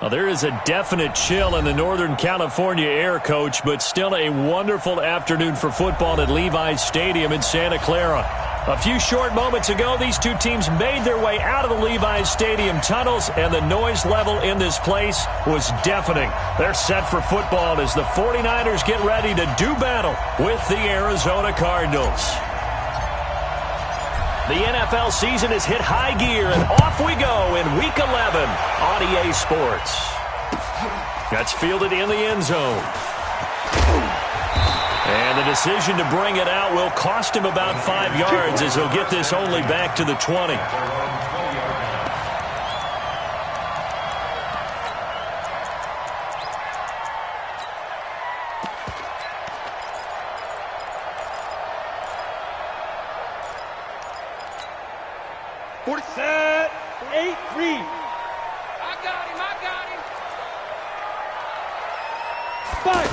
Well, there is a definite chill in the Northern California air, Coach, but still a wonderful afternoon for football at Levi's Stadium in Santa Clara. A few short moments ago, these two teams made their way out of the Levi's Stadium tunnels, and the noise level in this place was deafening. They're set for football as the 49ers get ready to do battle with the Arizona Cardinals. The NFL season has hit high gear, and off we go in Week 11 on EA Sports. That's fielded in the end zone. And the decision to bring it out will cost him about 5 yards as he'll get this only back to the 20. Set, 8-3. I got him. Five.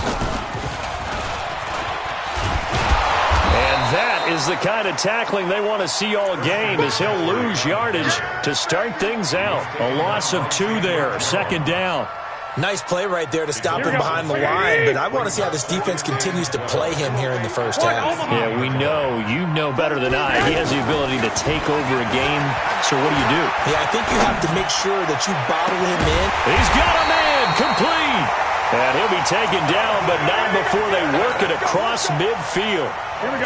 And that is the kind of tackling they want to see all game as he'll lose yardage to start things out. A loss of 2 there, second down. Nice play right there to stop him behind the line, but I want to see how this defense continues to play him here in the first half. Yeah, we know, you know better than I, he has the ability to take over a game, so what do? Yeah, I think you have to make sure that you bottle him in. He's got a man, complete! And he'll be taken down, but not before they work it across midfield.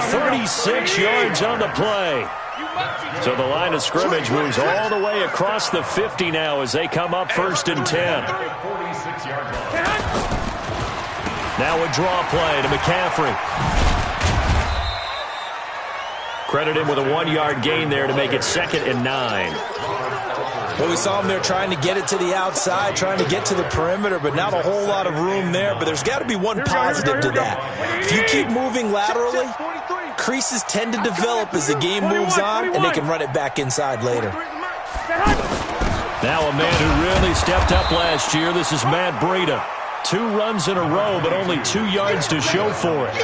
36 yards on the play. So the line of scrimmage moves all the way across the 50 now as they come up 1st and 10. Now a draw play to McCaffrey. Credit him with a 1-yard gain there to make it 2nd and 9. Well, we saw him there trying to get it to the outside, trying to get to the perimeter, but not a whole lot of room there. But there's got to be one positive to that. If you keep moving laterally, creases tend to develop as the game moves on, and they can run it back inside later. Now a man who really stepped up last year. This is Matt Breida. 2 runs in a row, but only 2 yards to show for it.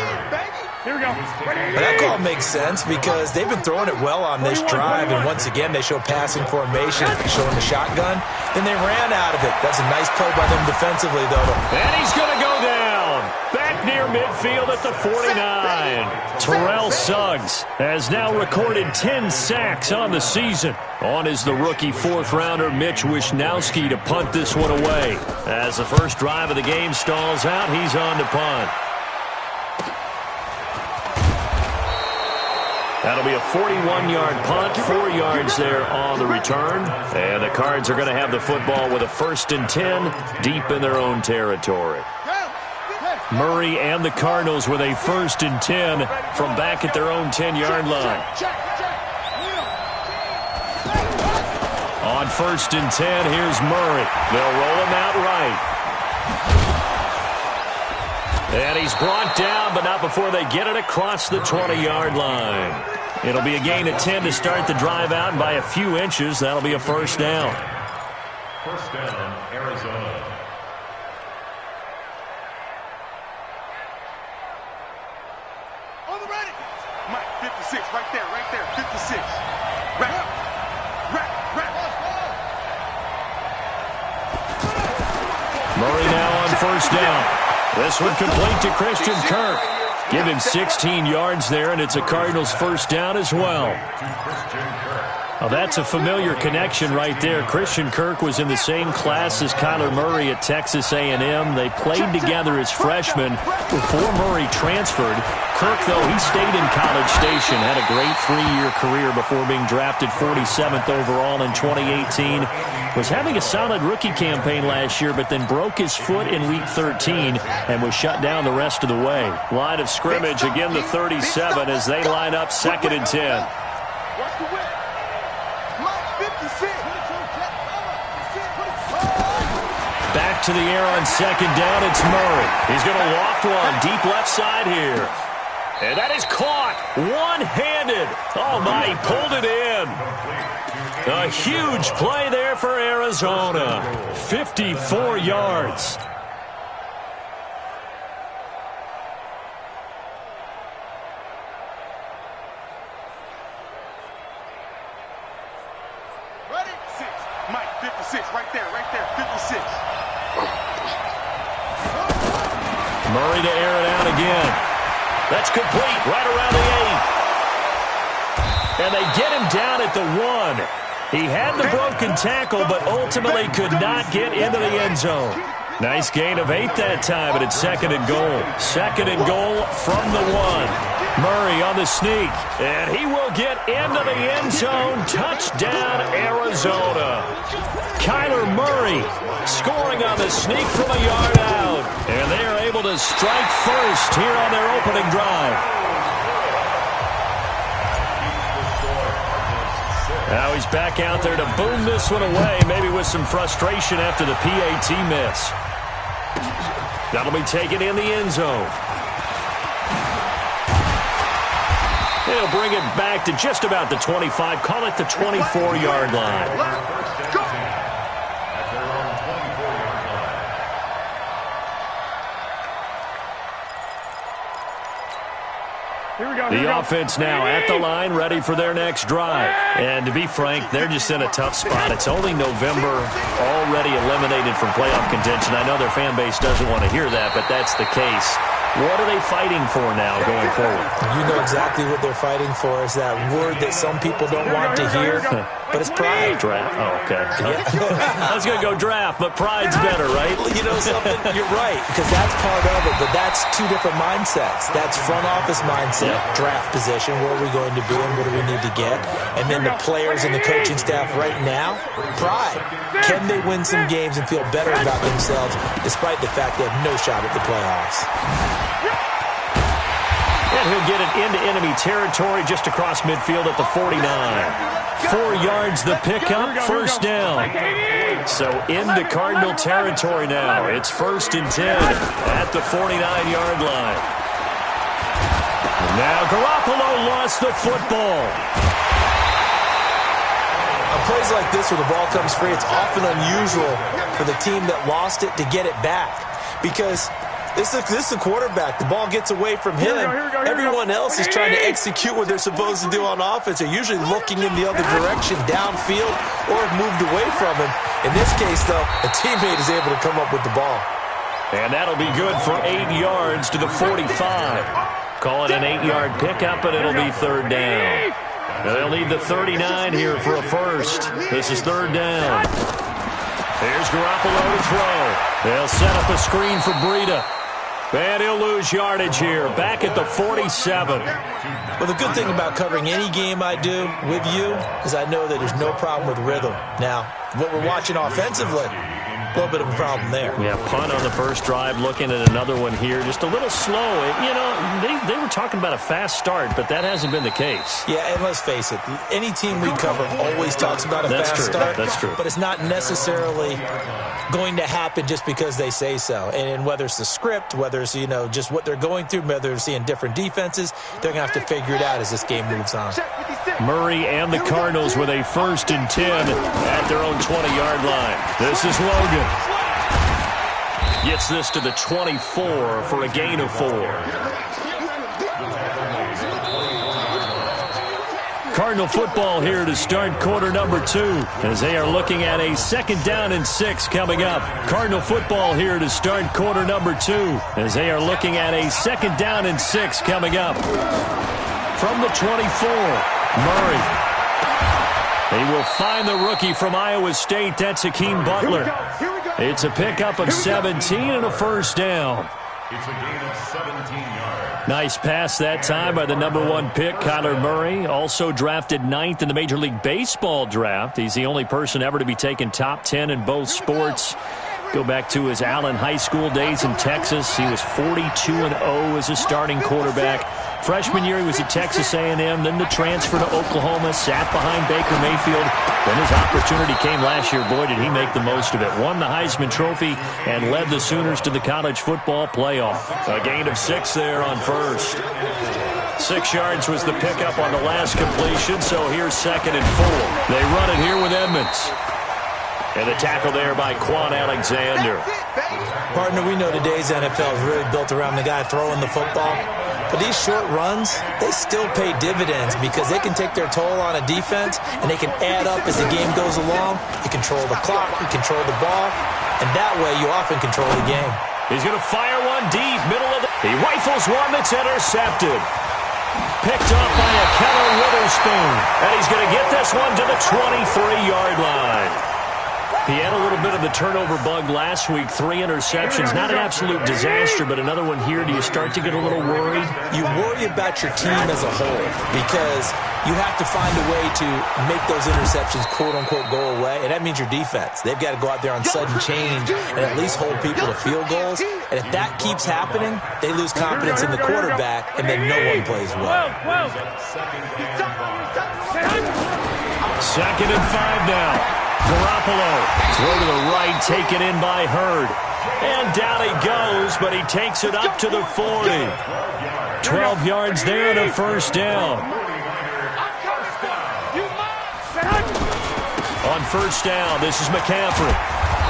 Here we go. But that call makes sense because they've been throwing it well on this drive, and once again they show passing formation, showing the shotgun. Then they ran out of it. That's a nice play by them defensively, though. And he's going to go down. Back near midfield at the 49. Terrell Suggs has now recorded 10 sacks on the season. On is the rookie 4th-rounder Mitch Wishnowsky to punt this one away. As the first drive of the game stalls out, he's on to punt. That'll be a 41-yard punt, 4 yards there on the return. And the Cards are going to have the football with a 1st and 10 deep in their own territory. Murray and the Cardinals with a 1st and 10 from back at their own 10-yard line. On 1st and 10, here's Murray. They'll roll him out right. And he's brought down, but not before they get it across the 20-yard line. It'll be a gain of 10 to start the drive out, and by a few inches, that'll be a 1st down. 1st down, Arizona. On the ready. Mike, 56, right there, 56. Wrap. Murray now on 1st down. This one complete to Christian Kirk. Give him 16 yards there, and it's a Cardinals 1st down as well. Well, that's a familiar connection right there. Christian Kirk was in the same class as Kyler Murray at Texas A&M. They played together as freshmen before Murray transferred. Kirk, though, he stayed in College Station, had a great 3-year career before being drafted 47th overall in 2018. Was having a solid rookie campaign last year, but then broke his foot in Week 13 and was shut down the rest of the way. Line of scrimmage, again the 37 as they line up 2nd and 10. Back to the air on 2nd down, it's Murray. He's going to loft one deep left side here. And that is caught one-handed. Oh, my, he pulled it in. A huge play there for Arizona. 54 yards. Ready? 6. Mike, 56, right there, 56. Murray to air it out again. That's complete right around the 8. And they get him down at the 1. He had the broken tackle, but ultimately could not get into the end zone. Nice gain of 8 that time, and it's 2nd and goal. 2nd and goal from the 1. Murray on the sneak, and he will get into the end zone. Touchdown, Arizona. Kyler Murray scoring on the sneak from a yard out. And they are able to strike first here on their opening drive. Now he's back out there to boom this one away, maybe with some frustration after the PAT miss. That'll be taken in the end zone. He'll bring it back to just about the 25. Call it the 24-yard line. The offense now at the line, ready for their next drive. And to be frank, they're just in a tough spot. It's only November, already eliminated from playoff contention. I know their fan base doesn't want to hear that, but that's the case. What are they fighting for now going forward? You know exactly what they're fighting for. Is that word that some people don't want to hear, but it's pride. Draft. Oh, okay. Yeah. I was going to go draft, but pride's better, right? Well, you know something? You're right, because that's part of it, but that's two different mindsets. That's front office mindset, draft position, where are we going to be and what do we need to get? And then the players and the coaching staff right now, pride. Can they win some games and feel better about themselves despite the fact they have no shot at the playoffs? And he'll get it into enemy territory just across midfield at the 49. 4 yards the pickup, first down. So into Cardinal territory now. It's 1st and 10 at the 49-yard line. Now Garoppolo lost the football. On plays like this where the ball comes free, it's often unusual for the team that lost it to get it back. Because this is a quarterback. The ball gets away from him. Everyone else is trying to execute what they're supposed to do on offense. They're usually looking in the other direction, downfield, or have moved away from him. In this case, though, a teammate is able to come up with the ball. And that'll be good for 8 yards to the 45. Call it an 8-yard pickup, and it'll be 3rd down. Now they'll need the 39 here for a first. This is 3rd down. Here's Garoppolo to throw. They'll set up a screen for Breida. And he'll lose yardage here, back at the 47. Well, the good thing about covering any game I do with you is I know that there's no problem with rhythm. Now, what we're watching offensively, a little bit of a problem there. Yeah, punt on the first drive, looking at another one here. Just a little slow. You know, they were talking about a fast start, but that hasn't been the case. Yeah, and let's face it, any team we cover always talks about a fast start. That's true. But it's not necessarily going to happen just because they say so. And whether it's the script, whether it's, you know, just what they're going through, whether they're seeing different defenses, they're going to have to figure it out as this game moves on. Murray and the Cardinals with a 1st and 10 at their own 20-yard line. This is Logan. Gets this to the 24 for a gain of 4. Cardinal football here to start quarter number 2 as they are looking at a 2nd down and 6 coming up. Cardinal football here to start quarter number 2 as they are looking at a 2nd down and 6 coming up. From the 24, Murray. They will find the rookie from Iowa State. That's Hakeem Butler. It's a pickup of 17 and a 1st down. It's a gain of 17 yards. Nice pass that time by the number 1 pick, Kyler Murray. Also drafted 9th in the Major League Baseball draft. He's the only person ever to be taken top 10 in both sports. Go back to his Allen High School days in Texas. He was 42-0 as a starting quarterback. Freshman year, he was at Texas A&M, then the transfer to Oklahoma, sat behind Baker Mayfield. Then his opportunity came last year. Boy, did he make the most of it. Won the Heisman Trophy and led the Sooners to the college football playoff. A gain of 6 there on first. 6 yards was the pickup on the last completion, so here's 2nd and 4. They run it here with Edmonds. And the tackle there by Quan Alexander. Partner, we know today's NFL is really built around the guy throwing the football. But these short runs, they still pay dividends because they can take their toll on a defense and they can add up as the game goes along. You control the clock, you control the ball, and that way you often control the game. He's going to fire one deep, middle of the... He rifles one that's intercepted. Picked up by a Keller Witherspoon. And he's going to get this one to the 23-yard line. He had a little bit of the turnover bug last week, 3 interceptions. Not an absolute disaster, but another one here. Do you start to get a little worried? You worry about your team as a whole because you have to find a way to make those interceptions, quote-unquote, go away, and that means your defense. They've got to go out there on sudden change and at least hold people to field goals. And if that keeps happening, they lose confidence in the quarterback, and then no one plays well. 2nd and 5 now. Garoppolo throw to the right, taken in by Hurd. And down he goes, but he takes it up to the 40. 12 yards there and a first down. On first down, this is McCaffrey.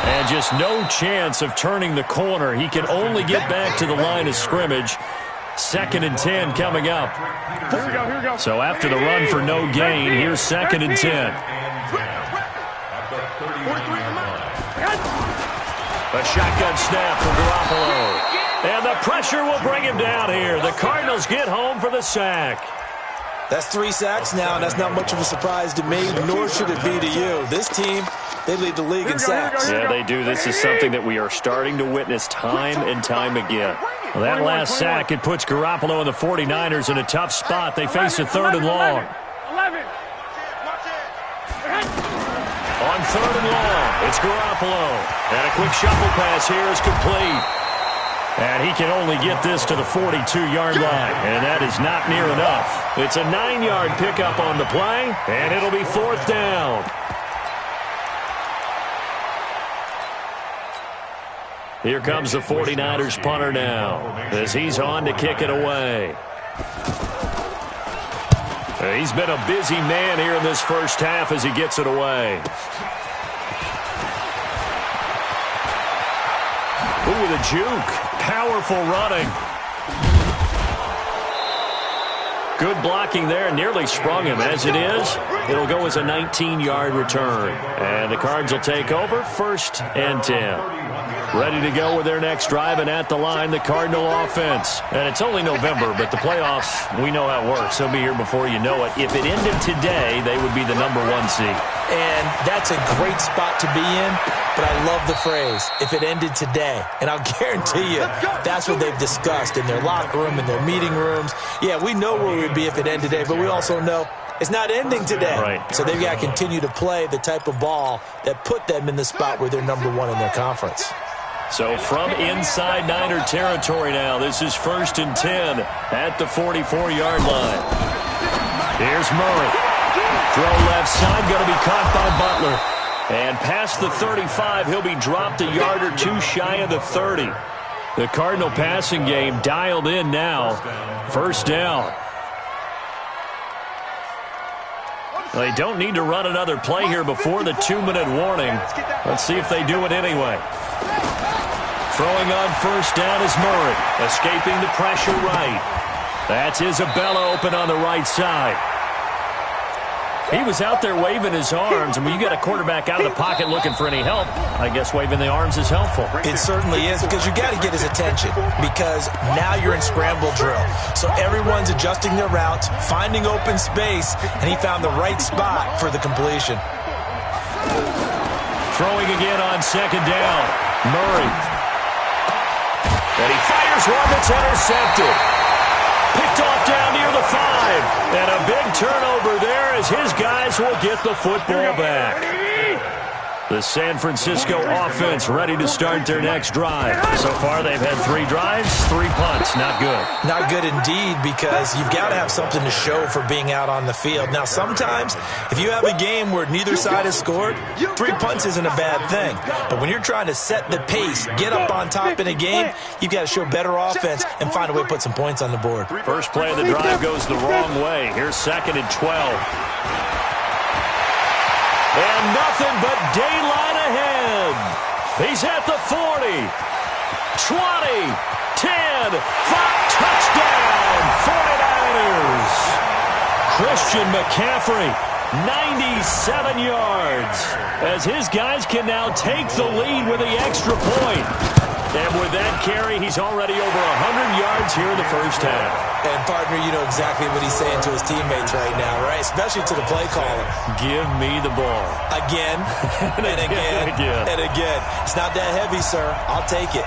And just no chance of turning the corner. He can only get back to the line of scrimmage. 2nd and 10 coming up. So after the run for no gain, here's 2nd and 10. A shotgun snap from Garoppolo. And the pressure will bring him down here. The Cardinals get home for the sack. That's 3 sacks now, and that's not much of a surprise to me, nor should it be to you. This team, they lead the league in sacks. Yeah, they do. This is something that we are starting to witness time and time again. Well, that last sack, it puts Garoppolo and the 49ers in a tough spot. They face a 3rd and long. On 3rd and long, it's Garoppolo. And a quick shuffle pass here is complete. And he can only get this to the 42-yard line. And that is not near enough. It's a 9-yard pickup on the play, and it'll be 4th down. Here comes the 49ers punter now, as he's on to kick it away. He's been a busy man here in this first half as he gets it away. Ooh, the juke. Powerful running. Good blocking there. Nearly sprung him. As it is, it'll go as a 19-yard return. And the Cards will take over 1st and 10. Ready to go with their next drive, and at the line, the Cardinal offense. And it's only November, but the playoffs, we know how it works. They'll be here before you know it. If it ended today, they would be the number 1 seed. And that's a great spot to be in, but I love the phrase, if it ended today. And I'll guarantee you that's what they've discussed in their locker room, in their meeting rooms. Yeah, we know where we'd be if it ended today, but we also know it's not ending today. Right. So they've got to continue to play the type of ball that put them in the spot where they're number 1 in their conference. So from inside Niner territory now, this is 1st and 10 at the 44-yard line. Here's Murray. Throw left side, going to be caught by Butler. And past the 35, he'll be dropped a yard or 2 shy of the 30. The Cardinal passing game dialed in now. 1st down. They don't need to run another play here before the 2-minute warning. Let's see if they do it anyway. Throwing on 1st down is Murray. Escaping the pressure right. That's Isabella open on the right side. He was out there waving his arms, and when you got a quarterback out of the pocket looking for any help, I guess waving the arms is helpful. It certainly is, because you got to get his attention, because now you're in scramble drill. So everyone's adjusting their routes, finding open space, and he found the right spot for the completion. Throwing again on 2nd down. Murray. And he fires one that's intercepted. Picked off down near the 5. And a big turnover there as his guys will get the football back. The San Francisco offense ready to start their next drive. So far they've had 3 drives, 3 punts. Not good. Not good indeed, because you've got to have something to show for being out on the field. Now sometimes if you have a game where neither side has scored, 3 punts isn't a bad thing. But when you're trying to set the pace, get up on top in a game, you've got to show better offense and find a way to put some points on the board. First play of the drive goes the wrong way. Here's 2nd and 12. And nothing but daylight ahead. He's at the 40, 20, 10, 5, touchdown, 49ers. Christian McCaffrey, 97 yards, as his guys can now take the lead with the extra point. And with that carry. He's already over 100 yards here in the first half. And, partner, you know exactly what he's saying to his teammates right now, right? Especially to the play caller. Give me the ball. Again, and again, and again. It's not that heavy, sir. I'll take it.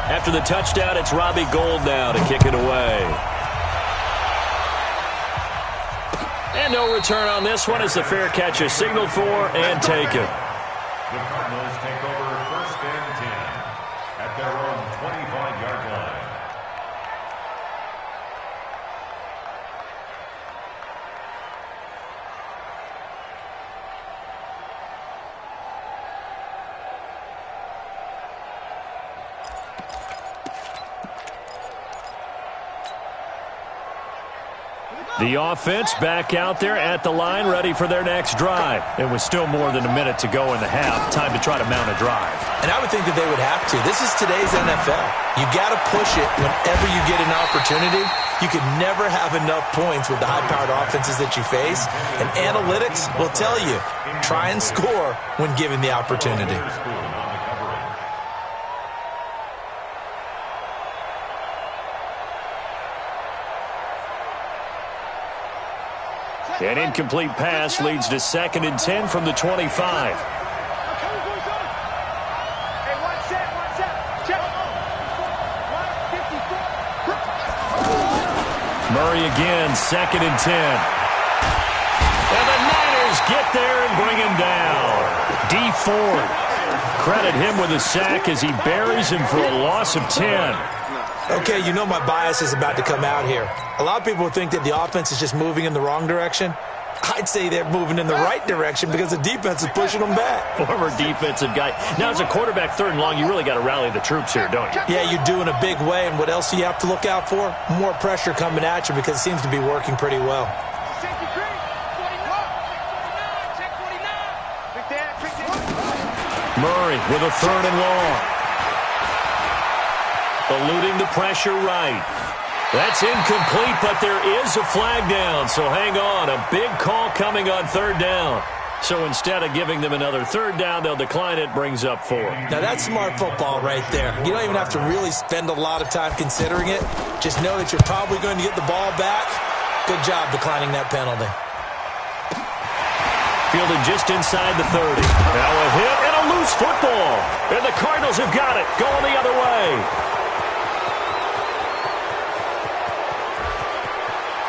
After the touchdown, it's Robbie Gould now to kick it away. And no return on this one as the fair catch is signaled for and taken. The Cardinals take over 1st and 10 at their own 25-yard line. The offense back out there at the line, ready for their next drive. It was still more than a minute to go in the half. Time to try to mount a drive. And I would think that they would have to. This is today's NFL. You got to push it whenever you get an opportunity. You can never have enough points with the high-powered offenses that you face. And analytics will tell you, try and score when given the opportunity. An incomplete pass leads to 2nd and 10 from the 25. Hey, one set. Check. 154. Murray again, 2nd and 10. And the Niners get there and bring him down. D Ford. Credit him with a sack as he buries him for a loss of 10. Okay, you know my bias is about to come out here. A lot of people think that the offense is just moving in the wrong direction. I'd say they're moving in the right direction because the defense is pushing them back. Former defensive guy. Now, as a quarterback 3rd and long, you really got to rally the troops here, don't you? Yeah, you do in a big way. And what else do you have to look out for? More pressure coming at you because it seems to be working pretty well. Murray with a 3rd and long. Eluding the pressure right. That's incomplete, but there is a flag down, so hang on. A big call coming on 3rd down. So instead of giving them another 3rd down, they'll decline it, brings up 4. Now that's smart football right there. You don't even have to really spend a lot of time considering it. Just know that you're probably going to get the ball back. Good job declining that penalty. Fielded just inside the 30. Now a hit and a loose football. And the Cardinals have got it, going the other way.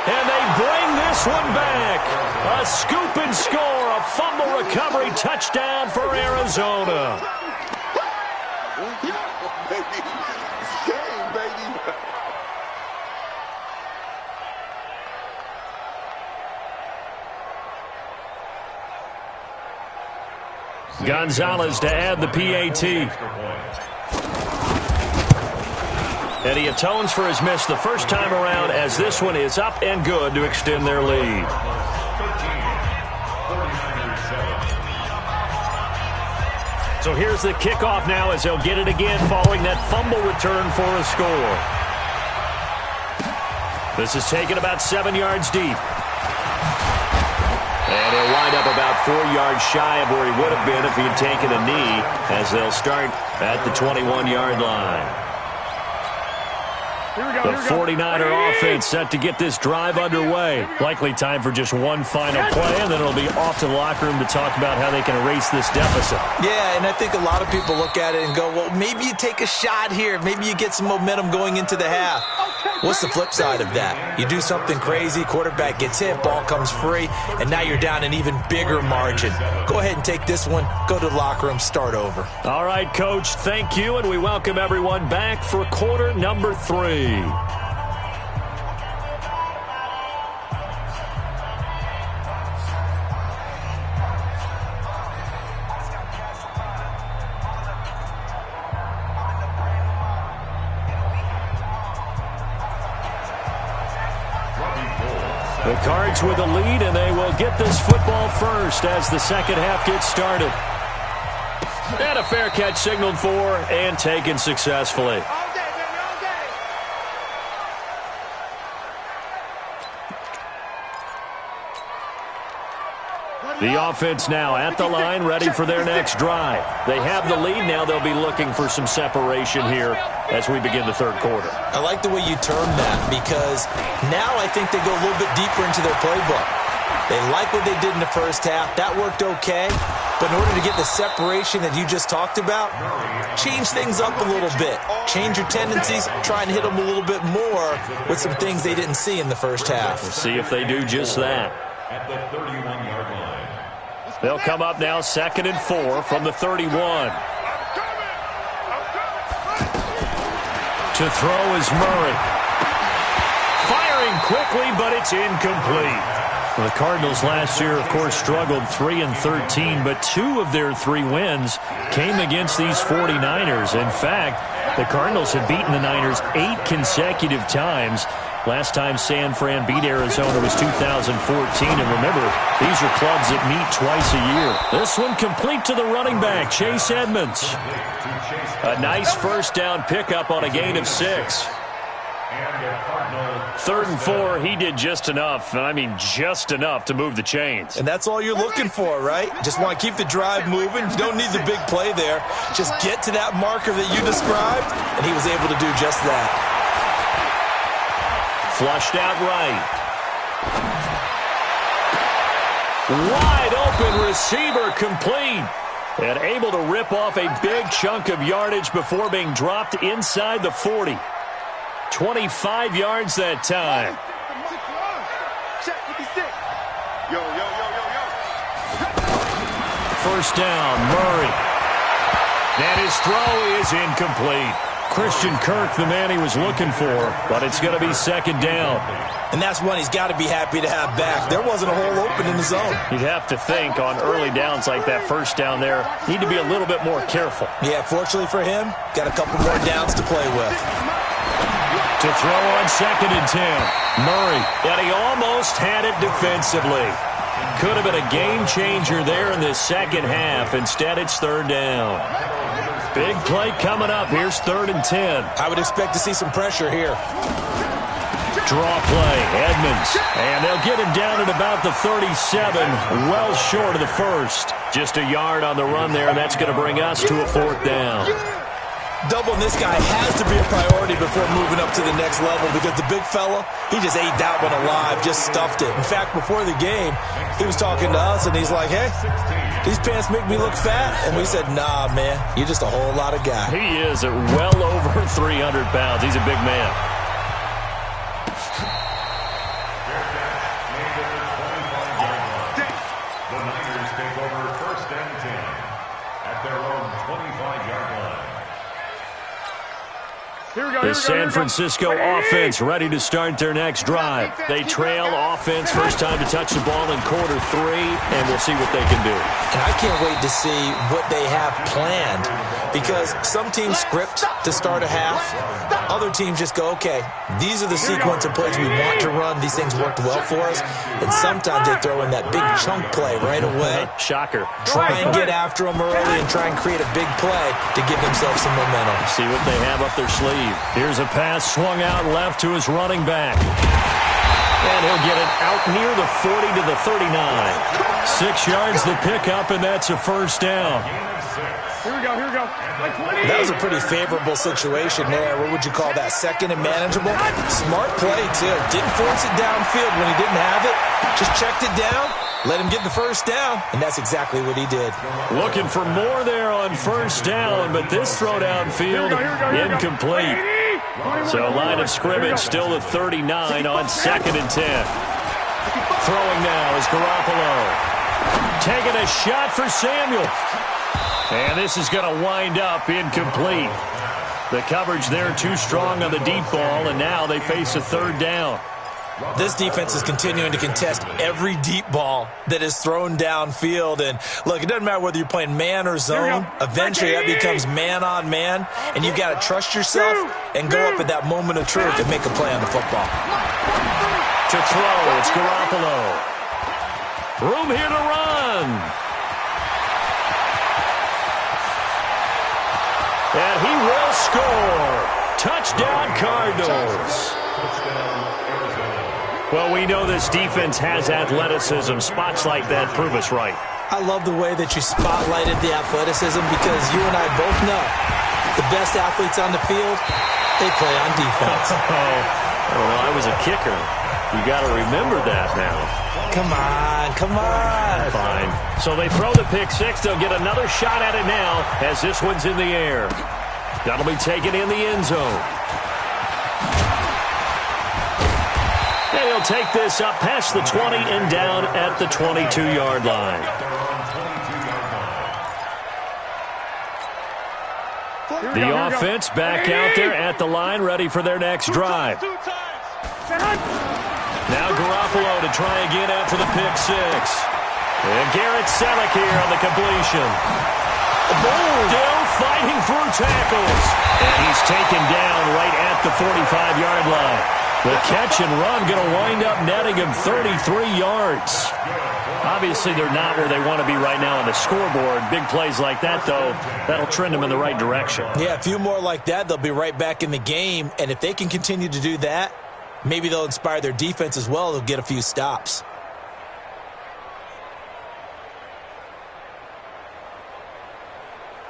And they bring this one back. A scoop and score, a fumble recovery touchdown for Arizona. Gonzalez to add the PAT. And he atones for his miss the first time around as this one is up and good to extend their lead. So here's the kickoff now as they'll get it again following that fumble return for a score. This is taken about 7 yards deep. And he'll wind up about 4 yards shy of where he would have been if he had taken a knee as they'll start at the 21-yard line. The 49er offense set to get this drive underway. Likely time for just one final play, and then it'll be off to the locker room to talk about how they can erase this deficit. Yeah, and I think a lot of people look at it and go, well, maybe you take a shot here. Maybe you get some momentum going into the half. What's the flip side of that? You do something crazy, quarterback gets hit, ball comes free, and now you're down an even bigger margin. Go ahead and take this one, go to the locker room, start over. All right, Coach, thank you, and we welcome everyone back for quarter number 3. The Cards with a lead, and they will get this football first as the second half gets started. And a fair catch signaled for and taken successfully. All day, baby, all day. The offense now at the line, ready for their next drive. They have the lead. Now they'll be looking for some separation here as we begin the third quarter. I like the way you term that, because now I think they go a little bit deeper into their playbook. They like what they did in the first half. That worked okay. But in order to get the separation that you just talked about, change things up a little bit. Change your tendencies, try and hit them a little bit more with some things they didn't see in the first half. We'll see if they do just that. At the 31-yard line. They'll come up now 2nd and 4 from the 31. To throw is Murray. Firing quickly, but it's incomplete. Well, the Cardinals last year, of course, struggled 3-13, but 2 of their 3 wins came against these 49ers. In fact, the Cardinals have beaten the Niners 8 consecutive times. Last time San Fran beat Arizona was 2014. And remember, these are clubs that meet twice a year. This one complete to the running back, Chase Edmonds. A nice first down pickup on a gain of 6. 3rd and 4, he did just enough. I mean, just enough to move the chains. And that's all you're looking for, right? Just want to keep the drive moving. You don't need the big play there. Just get to that marker that you described, and he was able to do just that. Flushed out right. Wide open receiver complete. And able to rip off a big chunk of yardage before being dropped inside the 40. 25 yards that time. Check 56. Yo. First down, Murray. And his throw is incomplete. Christian Kirk, the man he was looking for, but it's going to be 2nd down. And that's one he's got to be happy to have back. There wasn't a hole open in the zone. You'd have to think on early downs like that first down there, need to be a little bit more careful. Yeah, fortunately for him, got a couple more downs to play with. To throw on 2nd and 10. Murray, and he almost had it defensively. Could have been a game changer there in the second half. Instead, it's 3rd down. Big play coming up. Here's 3rd and 10. I would expect to see some pressure here. Draw play, Edmonds. And they'll get him down at about the 37, well short of the first. Just a yard on the run there, and that's going to bring us to a 4th down. Doubling this guy has to be a priority before moving up to the next level, because the big fella, he just ate that one alive, just stuffed it. In fact, before the game, he was talking to us, and he's like, hey, these pants make me look fat. And we said, nah, man, you're just a whole lot of guy. He is at well over 300 pounds. He's a big man. The Niners take over 1st and 10 at their own 25-yard line. The San Francisco offense ready to start their next drive. They trail offense, first time to touch the ball in quarter 3, and we'll see what they can do. And I can't wait to see what they have planned, because some teams script to start a half. Other teams just go, okay, these are the sequence of plays we want to run. These things worked well for us. And sometimes they throw in that big chunk play right away. Shocker. Try and get after them early and try and create a big play to give themselves some momentum. See what they have up their sleeve. Here's a pass swung out left to his running back. And he'll get it out near the 40 to the 39. 6 yards the pickup, and that's a first down. Here we go. That was a pretty favorable situation there. What would you call that? 2nd and manageable? Smart play, too. Didn't force it downfield when he didn't have it. Just checked it down, let him get the first down, and that's exactly what he did. Looking for more there on first down, but this throw downfield incomplete. So line of scrimmage still at 39 on 2nd and 10. Throwing now is Garoppolo. Taking a shot for Samuel. And this is going to wind up incomplete. The coverage there too strong on the deep ball, and now they face a 3rd down. This defense is continuing to contest every deep ball that is thrown downfield. And look, it doesn't matter whether you're playing man or zone. Eventually that becomes man on man, and you've got to trust yourself and go up at that moment of truth and make a play on the football. To throw, it's Garoppolo. Room here to run. Touchdown, Cardinals. Well, we know this defense has athleticism. Spots like that prove us right. I love the way that you spotlighted the athleticism because you and I both know the best athletes on the field, they play on defense. I don't know. I was a kicker. You got to remember that now. Come on, come on. Fine. So they throw the pick six. They'll get another shot at it now as this one's in the air. That'll be taken in the end zone. And he'll take this up past the 20 and down at the 22-yard line. The offense back out there at the line, ready for their next drive. Now Garoppolo to try again after the pick six. And Garrett Selleck here on the completion. Still fighting through tackles. And he's taken down right at the 45-yard line. The catch and run going to wind up netting him 33 yards. Obviously, they're not where they want to be right now on the scoreboard. Big plays like that, though, that'll trend them in the right direction. Yeah, a few more like that, they'll be right back in the game. And if they can continue to do that, maybe they'll inspire their defense as well. They'll get a few stops.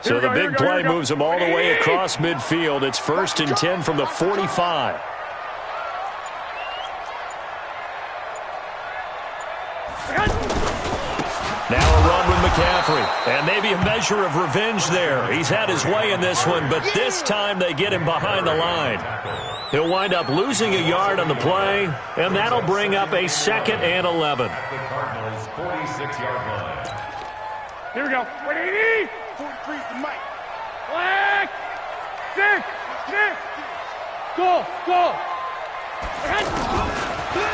So the big play moves them all the way across midfield. It's 1st and 10 from the 45. Now a run with McCaffrey. And maybe a measure of revenge there. He's had his way in this one, but this time they get him behind the line. He'll wind up losing a yard on the play, and that'll bring up a 2nd and 11. The Cardinals' 46-yard line. Here we go. 180. 43 is the mic. Black. 6. Go.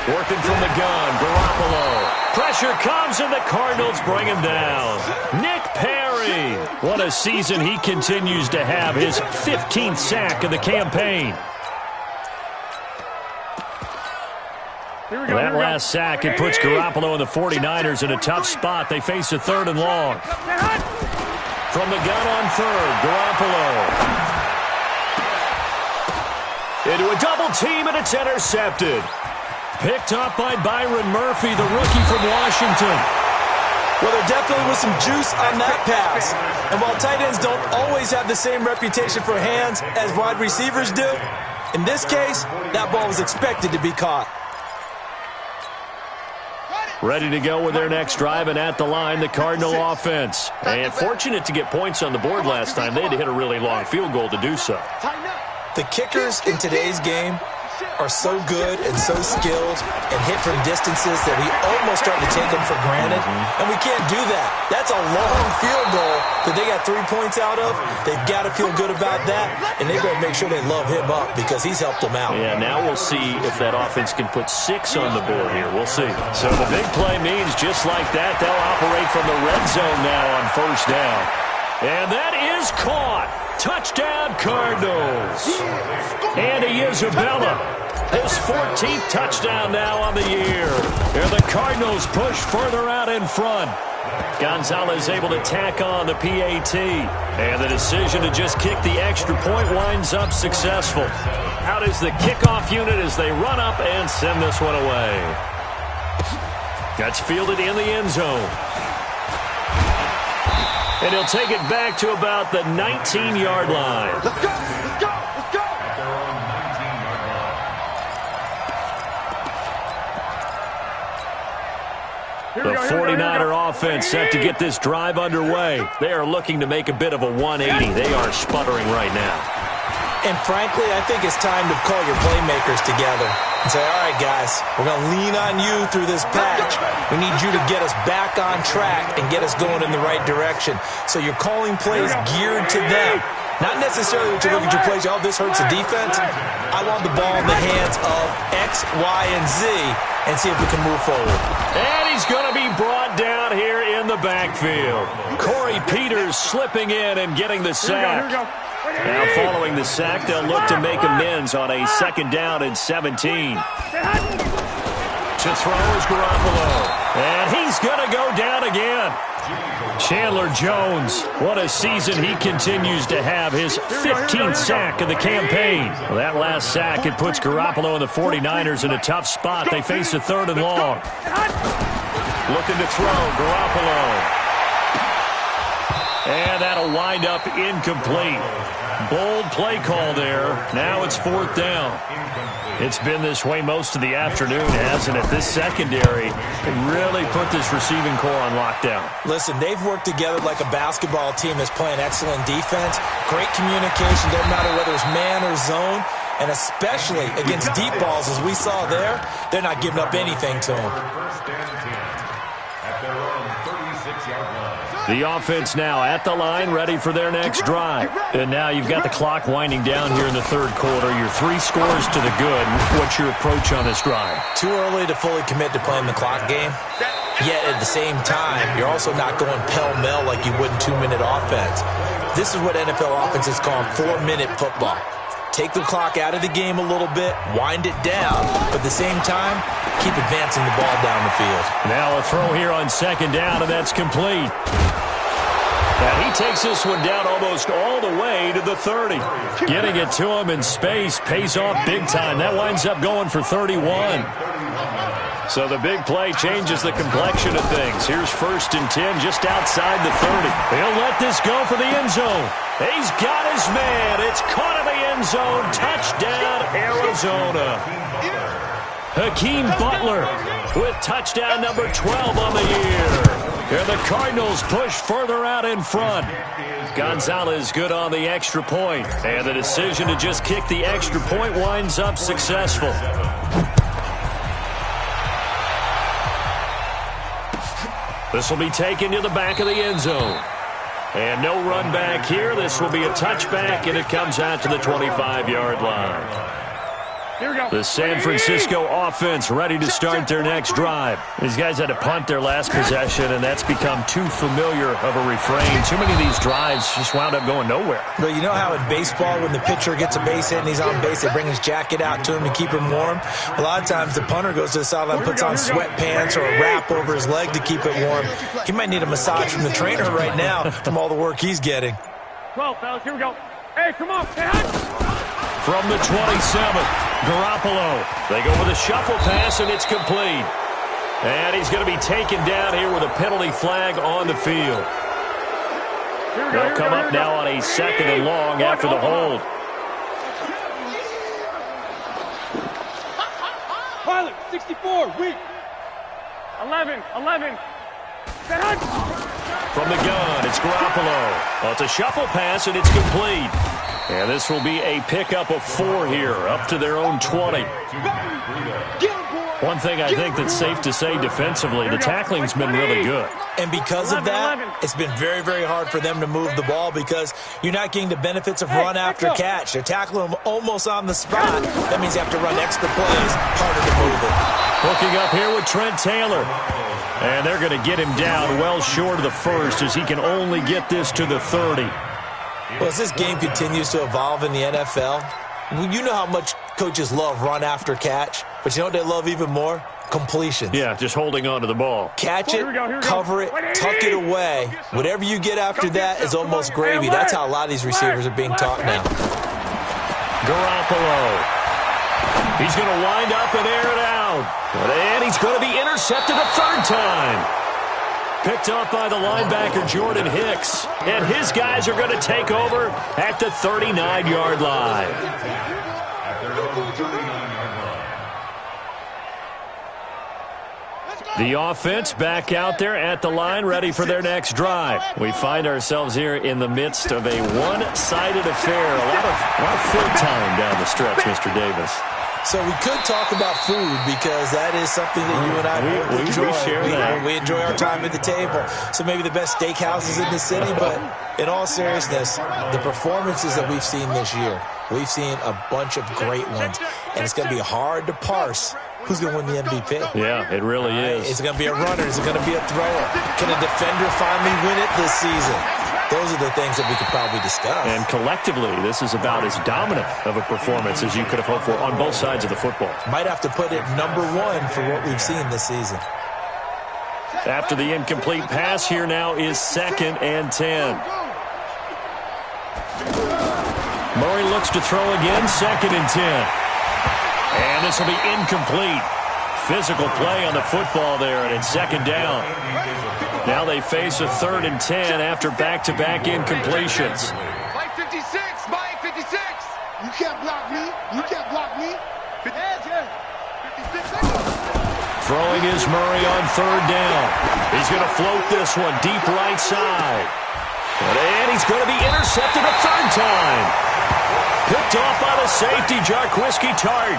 Working from the gun, Garoppolo. Pressure comes, and the Cardinals bring him down. Nick Perry. What a season he continues to have. His 15th sack of the campaign. That last sack, it puts Garoppolo and the 49ers in a tough spot. They face a 3rd and long. From the gun on 3rd, Garoppolo. Into a double team, and it's intercepted. Picked up by Byron Murphy, the rookie from Washington. Well, there definitely was some juice on that pass. And while tight ends don't always have the same reputation for hands as wide receivers do, in this case, that ball was expected to be caught. Ready to go with their next drive, and at the line, the Cardinal offense. And fortunate to get points on the board last time. They had to hit a really long field goal to do so. The kickers in today's game are so good and so skilled and hit from distances that we almost start to take them for granted. And we can't do that. That's a long field goal that they got 3 points out of. They've got to feel good about that, and they better make sure they love him up because he's helped them out. Yeah, now we'll see if that offense can put 6 on the board here. We'll see. So the big play means just like that, they'll operate from the red zone now on 1st down. And that is caught. Touchdown, Cardinals. Andy Isabella, his 14th touchdown now on the year. And the Cardinals push further out in front. Gonzalez able to tack on the PAT. And the decision to just kick the extra point winds up successful. Out is the kickoff unit as they run up and send this one away. That's fielded in the end zone. And he'll take it back to about the 19-yard line. Let's go. The 49er offense set to get this drive underway. They are looking to make a bit of a 180. They are sputtering right now. And frankly, I think it's time to call your playmakers together and say, all right, guys, we're going to lean on you through this patch. We need you to get us back on track and get us going in the right direction. So you're calling plays geared to them. Not necessarily that you look at your plays, oh, this hurts the defense. I want the ball in the hands of X, Y, and Z and see if we can move forward. And he's going to be brought down here in the backfield. Corey Peters slipping in and getting the sack. Now following the sack, they'll look to make amends on a 2nd down and 17. To throw is Garoppolo. And he's going to go down again. Chandler Jones, what a season he continues to have. His 15th sack of the campaign. Well, that last sack, it puts Garoppolo and the 49ers in a tough spot. They face a 3rd and long. Looking to throw, Garoppolo. And that'll wind up incomplete. Bold play call there. Now it's 4th down. It's been this way most of the afternoon, hasn't it? This secondary really put this receiving core on lockdown. Listen, they've worked together like a basketball team that's playing excellent defense. Great communication, doesn't matter whether it's man or zone. And especially against deep balls, as we saw there, they're not giving up anything to them. The offense now at the line, ready for their next drive. And now you've got the clock winding down here in the 3rd quarter. You're 3 scores to the good. What's your approach on this drive? Too early to fully commit to playing the clock game. Yet at the same time, you're also not going pell-mell like you would in 2-minute offense. This is what NFL offenses call 4-minute football. Take the clock out of the game a little bit, wind it down, but at the same time, keep advancing the ball down the field. Now a throw here on 2nd down, and that's complete. And he takes this one down almost all the way to the 30. Getting it to him in space pays off big time. That winds up going for 31. So the big play changes the complexion of things. Here's 1st and 10 just outside the 30. He'll let this go for the end zone. He's got his man. It's caught in the end zone. Touchdown, Arizona. Hakeem Butler with touchdown number 12 on the year. And the Cardinals push further out in front. Gonzalez good on the extra point. And the decision to just kick the extra point winds up successful. This will be taken to the back of the end zone. And no run back here. This will be a touchback, and it comes out to the 25-yard line. The San Francisco offense ready to start their next drive. These guys had to punt their last possession, and that's become too familiar of a refrain. Too many of these drives just wound up going nowhere. But you know how in baseball, when the pitcher gets a base hit and he's on base, they bring his jacket out to him to keep him warm? A lot of times the punter goes to the sideline, puts on sweatpants or a wrap over his leg to keep it warm. He might need a massage from the trainer right now from all the work he's getting. 12, fellas, here we go. Hey, come on, From the 27, Garoppolo. They go with a shuffle pass, and it's complete. And he's going to be taken down here with a penalty flag on the field. They'll come up now on a 2nd and long after the hold. Pilot, 64, weak. 11. From the gun, it's Garoppolo. Well, it's a shuffle pass, and it's complete. And this will be a pickup of 4 here, up to their own 20. One thing I think that's safe to say defensively, the tackling's been really good. And because of that, it's been very, very hard for them to move the ball because you're not getting the benefits of run after catch. They're tackling them almost on the spot. That means you have to run extra plays, harder to move it. Hooking up here with Trent Taylor. And they're going to get him down well short of the 1st as he can only get this to the 30. Well, as this game continues to evolve in the NFL, you know how much coaches love run after catch, but you know what they love even more? Completions. Yeah, just holding on to the ball. Catch it, cover it, tuck it away. Whatever you get after that is almost gravy. That's how a lot of these receivers are being taught now. Garoppolo. He's going to wind up and air it out. And he's going to be intercepted a 3rd time. Picked off by the linebacker, Jordan Hicks. And his guys are going to take over at the 39-yard line. The offense back out there at the line, ready for their next drive. We find ourselves here in the midst of a one-sided affair. A lot of full time down the stretch, Mr. Davis. So we could talk about food because that is something that you and I enjoy. We share that. We enjoy our time at the table. So maybe the best steakhouses in the city, but in all seriousness, the performances that we've seen this year, we've seen a bunch of great ones, and it's going to be hard to parse who's going to win the MVP. Yeah, it really is. Is it going to be a runner? Is it going to be a thrower? Can a defender finally win it this season? those are the things that we could probably discuss. And collectively, this is about as dominant of a performance as you could have hoped for on both sides of the football. Might have to put it #1 for what we've seen this season. After the incomplete pass, here now is 2nd and 10. Murray looks to throw again, 2nd and 10. And this will be incomplete. Physical play on the football there, and it's 2nd down. Now they face a 3rd and 10 after back-to-back incompletions. Mike 56, Mike 56. You can't block me. You can't block me. 56. Throwing is Murray on 3rd down. He's going to float this one deep right side. And he's going to be intercepted a 3rd time. Picked off by the safety, Jarquiski Tart.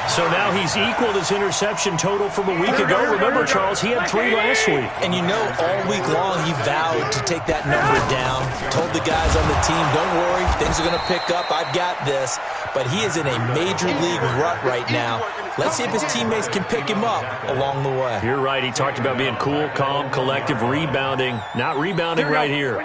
So now he's equaled his interception total from a week ago. Remember, Charles, he had 3 last week. And you know, all week long he vowed to take that number down. Told the guys on the team, don't worry, things are going to pick up. I've got this. But he is in a major league rut right now. Let's see if his teammates can pick him up along the way. You're right. He talked about being cool, calm, collective, rebounding. Not rebounding right here.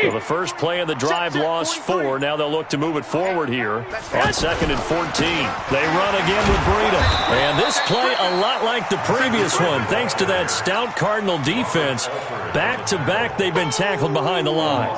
So the first play of the drive lost 4. Now they'll look to move it forward here on 2nd and 14. They run again with Breida. And this play a lot like the previous one. Thanks to that stout Cardinal defense. Back-to-back, they've been tackled behind the line.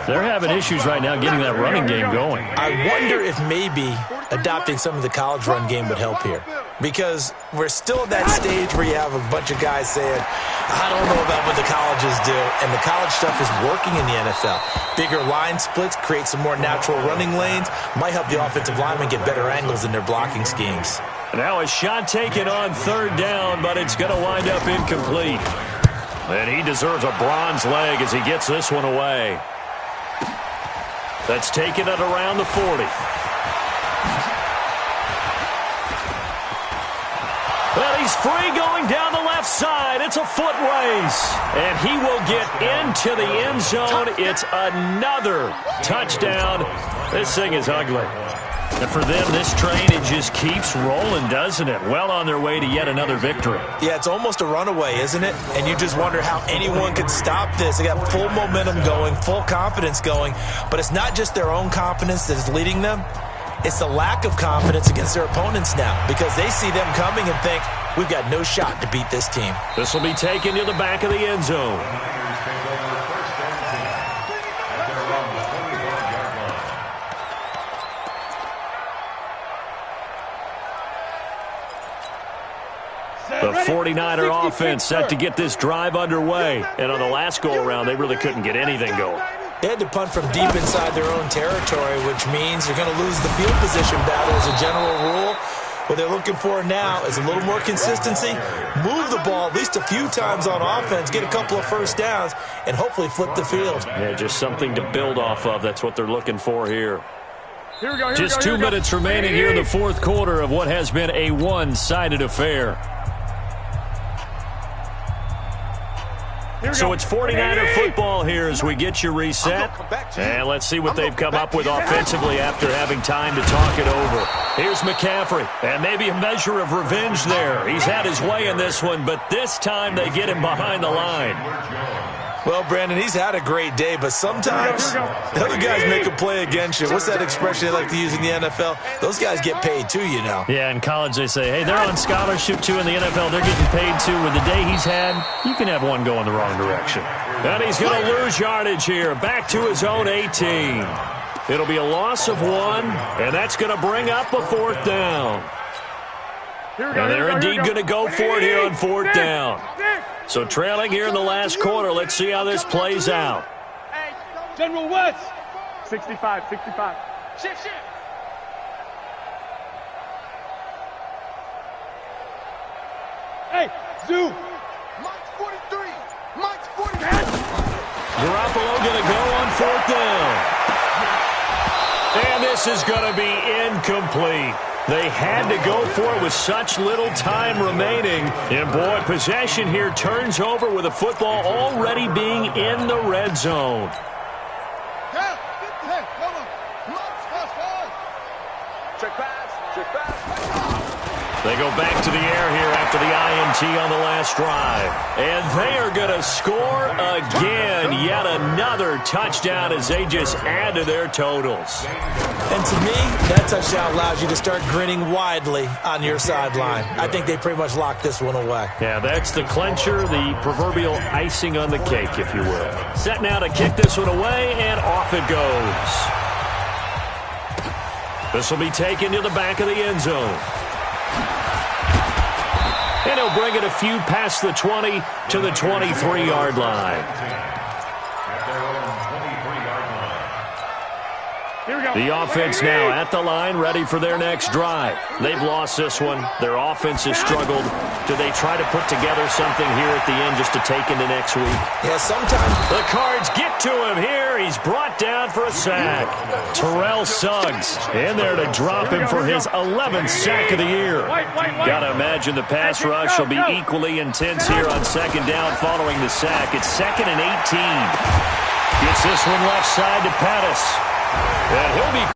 They're having issues right now getting that running game going. I wonder if maybe adopting some of the college run game would help here. Because we're still at that stage where you have a bunch of guys saying, I don't know about what the colleges do. And the college stuff is working in the NFL. Bigger line splits, create some more natural running lanes. Might help the offensive linemen get better angles in their blocking schemes. Now a shot taken on 3rd down, but it's going to wind up incomplete. And he deserves a bronze leg as he gets this one away. That's taken at around the 40. Well, he's free going down the left side. It's a foot race. And he will get into the end zone. It's another touchdown. This thing is ugly. And for them, this train, it just keeps rolling, doesn't it? Well on their way to yet another victory. Yeah, it's almost a runaway, isn't it? And you just wonder how anyone could stop this. They got full momentum going, full confidence going. But it's not just their own confidence that is leading them. It's the lack of confidence against their opponents now because they see them coming and think, we've got no shot to beat this team. This will be taken to the back of the end zone. The 49er offense set to get this drive underway. And on the last go-around, they really couldn't get anything going. They had to punt from deep inside their own territory, which means they're going to lose the field position battle as a general rule. What they're looking for now is a little more consistency, move the ball at least a few times on offense, get a couple of first downs, and hopefully flip the field. Yeah, just something to build off of. That's what they're looking for here. Here we go. Just 2 minutes remaining here in the 4th quarter of what has been a one-sided affair. So it's 49er football here as we get you reset. And let's see what they've come up with offensively after having time to talk it over. Here's McCaffrey. And maybe a measure of revenge there. He's had his way in this one, but this time they get him behind the line. Well, Brandon, he's had a great day, but sometimes the other guys make a play against you. What's that expression they like to use in the NFL? Those guys get paid too, you know. Yeah, in college they say, hey, they're on scholarship too. In the NFL, they're getting paid too. With the day he's had, you can have one go in the wrong direction. And he's going to lose yardage here. Back to his own 18. It'll be a loss of 1, and that's going to bring up a 4th down. And they're indeed going to go for it here on 4th down. So trailing here in the last quarter. Let's see how this plays out. General West. 65. Shift. Hey, Zoo. Mike's 43. Mike's 43. Garoppolo going to go on 4th down. And this is going to be incomplete. They had to go for it with such little time remaining. And, boy, possession here turns over with the football already being in the red zone. They go back to the air here after the INT on the last drive. And they are going to score again. Yet another touchdown as they just add to their totals. And to me, that touchdown allows you to start grinning widely on your sideline. I think they pretty much locked this one away. Yeah, that's the clincher, the proverbial icing on the cake, if you will. Set now to kick this one away, and off it goes. This will be taken to the back of the end zone. And he'll bring it a few past the 20 to the 23-yard line. The offense now at the line, ready for their next drive. They've lost this one. Their offense has struggled. Do they try to put together something here at the end just to take into next week? Yeah, sometimes. The Cards get to him here. He's brought down for a sack. Terrell Suggs in there to drop him for his 11th sack of the year. Got to imagine the pass rush will be equally intense here on second down following the sack. It's 2nd and 18. Gets this one left side to Pettis. And he'll be